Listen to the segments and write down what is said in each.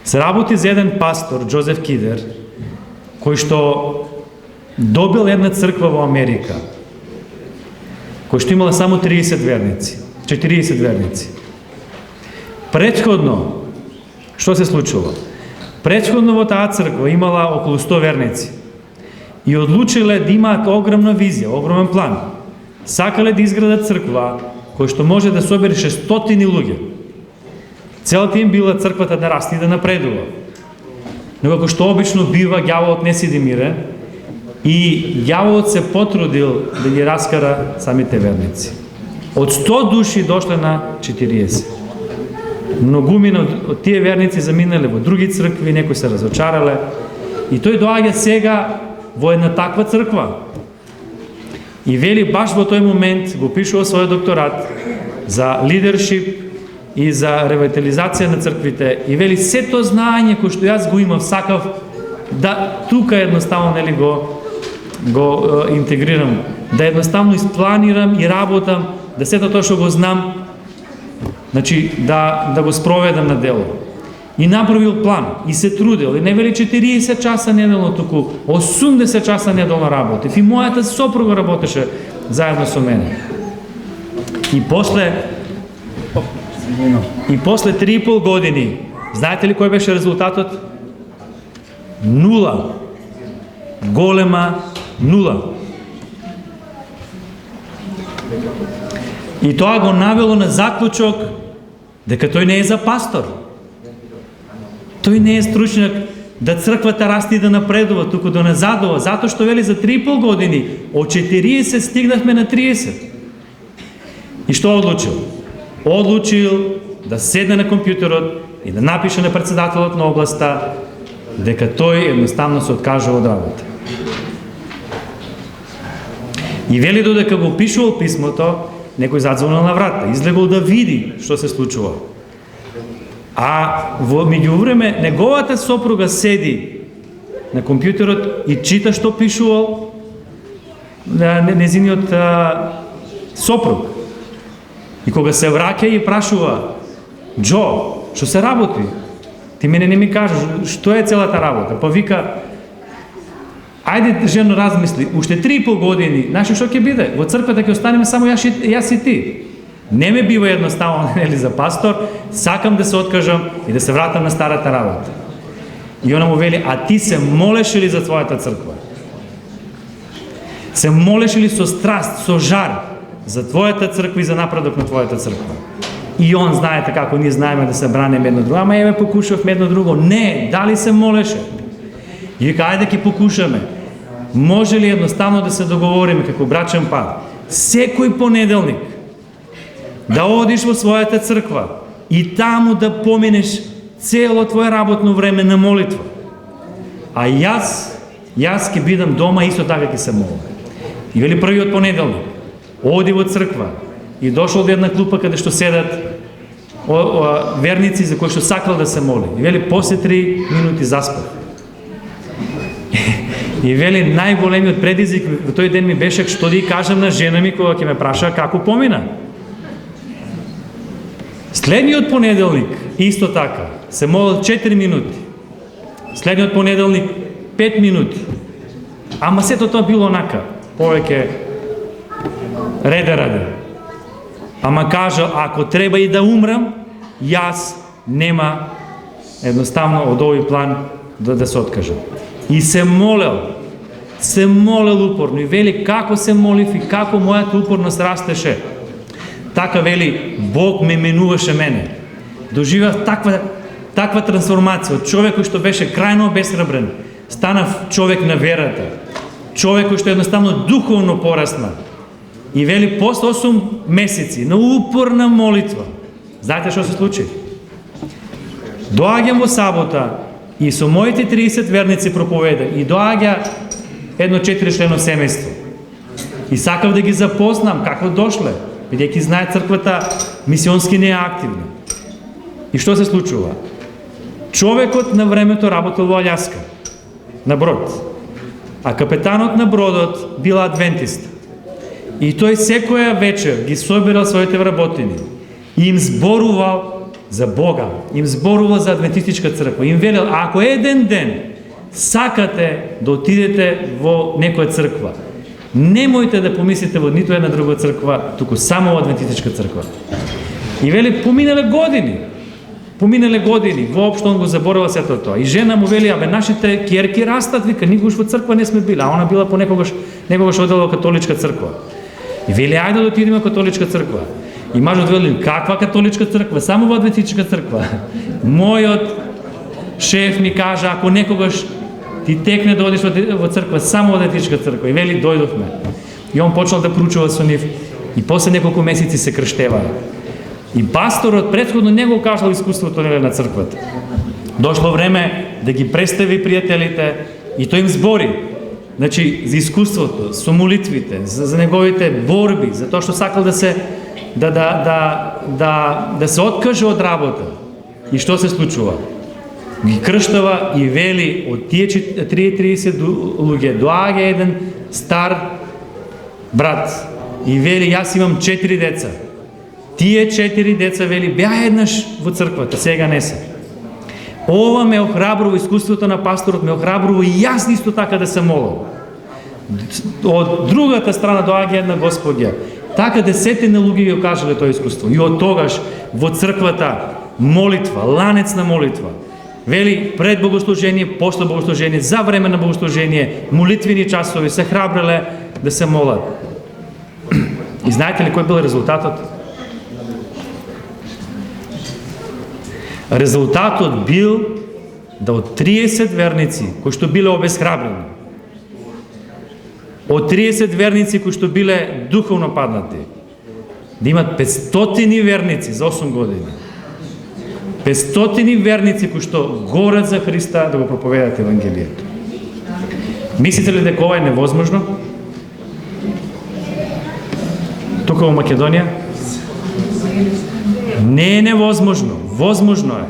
се работи за еден пастор, Джозеф Кидер, кој што добил една црква во Америка, кој што имала само 40 верници. Претходно, што се случило? Претходно во таа црква имала околу 100 верници и одлучиле да имаат огромна визија, огромен план. Сакале да изградат црква кој што може да собере 600 луѓе. Целата им била црквата да расте и да напредува. Но како што обично бива, ѓаволот не седи мирен и ѓаволот се потрудил да ги раскара самите верници. Од 100 души дошле на 40. Многумина од тие верници заминале во други цркви, некои се разочарале и тој доаѓа сега во една таква црква. И вели баш во тој момент го пишува својот докторат за лидершип и за ревитализација на црквите и вели сето знаење кој што јас го имав, сакав да тука едноставно нели го интегрирам, да едноставно испланирам и работам, да сето тоа што го знам, значи да го спроведам на дело. И направил план и се трудил и не вели 40 часа неделно, туку 80 часа неделно работи. И мојата сопруга работеше заедно со мене. И после 3,5 години, знаете ли кој беше резултатот? Нула. Голема нула. И тоа го навело на заклучок дека тој не е за пастор. Тој не е стручнак да црквата расте и да напредува, туку да назадува, затоа што вели за 3,5 години од 40 стигнахме на 30. И што одлучил? Одлучил да седне на компјутерот и да напише на председателот на областа дека тој едноставно се откажува од работа. И вели додека го пишувал писмото, некој задзвонил на врата, излегол да види што се случува. А во меѓувреме неговата сопруга седи на компјутерот и чита што пишувал на незиниот сопруг. И кога се враќа и прашува: Джо, што се работи? Ти мене не ми кажеш што е целата работа. Па вика: ајде, жено, размисли, уште 3,5 години, знаеш што ќе биде? Во црквата ќе останеме само јас и ти. Не ме бива едноставно, нели, за пастор, сакам да се откажам и да се вратам на старата работа. И она му вели: а ти се молеше ли за твојата црква? Се молеше ли со страст, со жар за твојата црква и за напредок на твојата црква? И он, знаете како ние знаеме да се бранеме едно друго, ама еве покушавме едно друго. Не, дали се молеше? И вика: ајде ќе покушаме. Може ли едноставно да се договориме како брачен пар? Секој понеделник да одиш во својата црква и таму да поминеш цело твое работно време на молитва. А јас ќе бидам дома исто така ќе се молам. И вели првиот понеделник оди во црква и дошол до една клупа каде што седат верници за кои што сакал да се моли. И вели после 3 минути заспав. И вели најголемиот предизвик во тој ден ми беше што да кажам на жена ми кога ќе ме праша како помина. Следниот понеделник исто така се молил 4 минути. Следниот понеделник 5 минути. Ама сето тоа било онака, повеќе раде. Ама кажа: ако треба и да умрам, јас нема едноставно од овој план да се откажам. И се молел упорно и вели како се молив и како мојата упорност растеше. Така вели Бог ме менуваше мене. Доживав таква трансформација од човек кој што беше крајно обесрабрен, станав човек на верата. Човек кој што едноставно духовно порасна. И вели после 8 месеци на упорна молитва, знаете што се случи? Доаѓам во сабота и со моите 30 верници проповеда и доаѓа едно 4-члено семејство. И сакав да ги запознам како дошле, бидејќи знае црквата мисионски не е активна. И што се случува? Човекот на времето работел во Аљаска, на брод, а капетанот на бродот била адвентист. И тој секоја вечер ги собирал своите вработени и им зборувал за Бога, им зборувал за адвентистичка црква, им велел, ако еден ден сакате да отидете во некоја црква, немојте да помислите во ниту една друга црква, туку само во адвентистичка црква. И вели, поминале години, воопшто он го заборава сето тоа. И жена му вели, абе, нашите ќерки растат, вика, никогаш во црква не сме били, а она била некогаш одела во католичка црква. И вели, ајде да отидеме во католичка црква. И мажот вели, каква католичка црква? Само во адвентистичка црква. Мојот шеф ми кажа, ако некогаш ти текне да одиш во црква, само во адвентистичка црква. И вели, дојдовме. И он почнал да проучува со нив. И после неколку месеци се крштеваа. И пасторот претходно не го кажал искуството на црквата. Дошло време да ги представи пријателите и тој им збори. Значи, за искуството, со молитвите, за неговите борби, за тоа што сакал да се откаже од работа. И што се случува? Ги крштава и вели од тие 30 луѓе доаѓа еден стар брат и вели, јас имам 4 деца. Тие 4 деца, вели, беа еднаш во црквата, сега не се. Ова ме охрабрува, искуството на пасторот ме охрабрува и јас исто така да се молам. Од другата страна доаѓа една господја. Така десетина луѓе го кажале тоа искуство. И од тогаш во црквата молитва, ланец на молитва. Вели, пред богослужение, после богослужение, за време на богослужение, молитвени часови се храбреле да се молат. И знаете ли кој бил резултатот? Резултатот бил да од 30 верници кои што биле обесхрабрени, од 30 верници кои што биле духовно паднати, да имат 500 верници за 8 години. 500 верници кои што горат за Христа да го проповедат Евангелието. Мислите ли дека ова е невозможно? Тука во Македонија? Не е невозможно. Возможно е.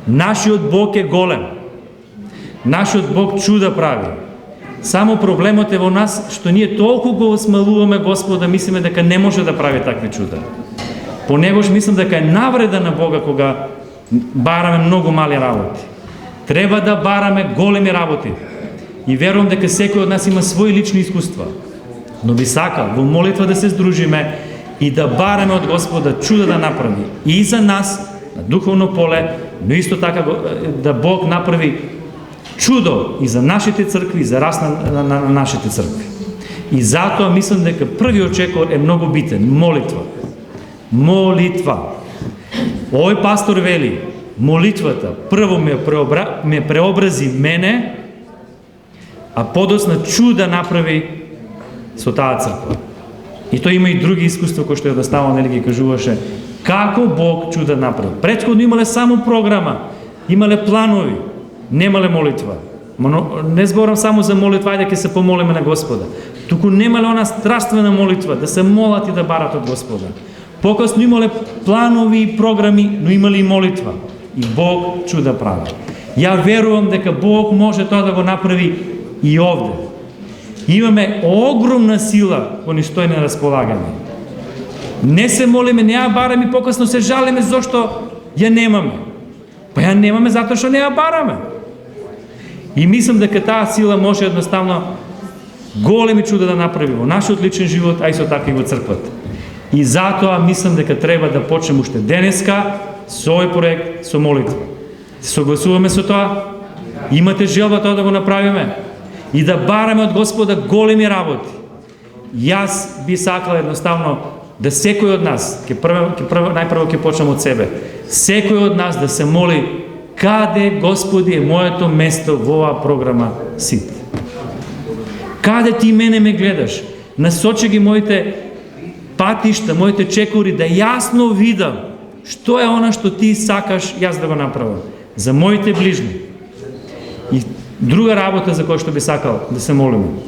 Нашиот Бог е голем. Нашиот Бог чуда прави. Само проблемот е во нас што ние толку го смалуваме Господа, мислиме дека не може да прави такви чуда. Понегош мислам дека е навреда на Бога кога бараме многу мали работи. Треба да бараме големи работи. И верувам дека секој од нас има своји лични искуства. Но би сакал во молитва да се здружиме и да бараме од Господа чуда да направи. И за нас, на духовно поле, но исто така да Бог направи чудо и за нашите цркви, и за раст на нашите цркви. И затоа мислам дека првиот чекор е многу битен. Молитва. Молитва. Овој пастор вели, молитвата прво ме преобрази мене, а подосна чуда направи со таа црква. И тој има и други искуства кои што едноставно нели ги кажуваше како Бог чуда направи. Претходно имале само програма, имале планови, немале молитва. Не зборам само за молитва, ајде ќе се помолиме на Господа. Туку немале она страствена молитва, да се молат и да барат од Господа. Покасно имале планови и програми, но имале и молитва. И Бог чуда прави. Ја верувам дека Бог може тоа да го направи и овде. Имаме огромна сила која ни стои на располагање. Не се молиме, не ја бараме и покасно се жалиме зошто ја немаме. Па ја немаме затоа што не ја бараме. И мислам дека таа сила може едноставно големи чуда да направи во нашиот личен живот, а и со така и во црквата. И затоа мислам дека треба да почнеме уште денеска со овој проект, со молитва. Се согласуваме со тоа? Имате желба тоа да го направиме? И да бараме од Господа големи работи. Јас би сакал едноставно да секој од нас, најпрво ќе почнем од себе, секој од нас да се моли каде, Господи, е моето место во оваа програма СИТ. Каде ти мене ме гледаш? Насочи ги моите патишта, моите чекори, да јасно видам што е она што ти сакаш јас да го направам за моите ближни. И друга работа за која што би сакал да се молиме.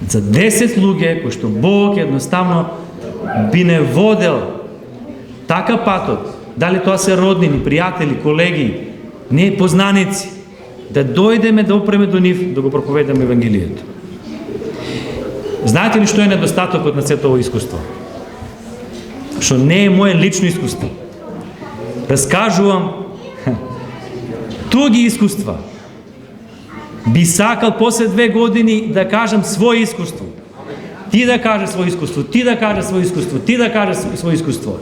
За 10 луѓе кои што Бог едноставно би не водел така патот, дали тоа се роднини, пријатели, колеги, не познаници, да дојдеме да опреме до нив, да го проповедаме Евангелието. Знаете ли што е недостатокот на сето ово искуство? Што не е мое лично искуство. Разкажувам туги искуства. Би сакал после 2 години да кажам своje искуство. Ти да кажеш своje искуство, ти да кажеш своje искуство, ти да кажеш своje искуство.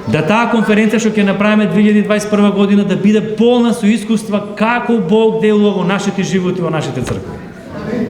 Да таа конференција што ќе направиме 2021 година да биде полна со искуства како Бог делува во нашите животи, во нашите цркви.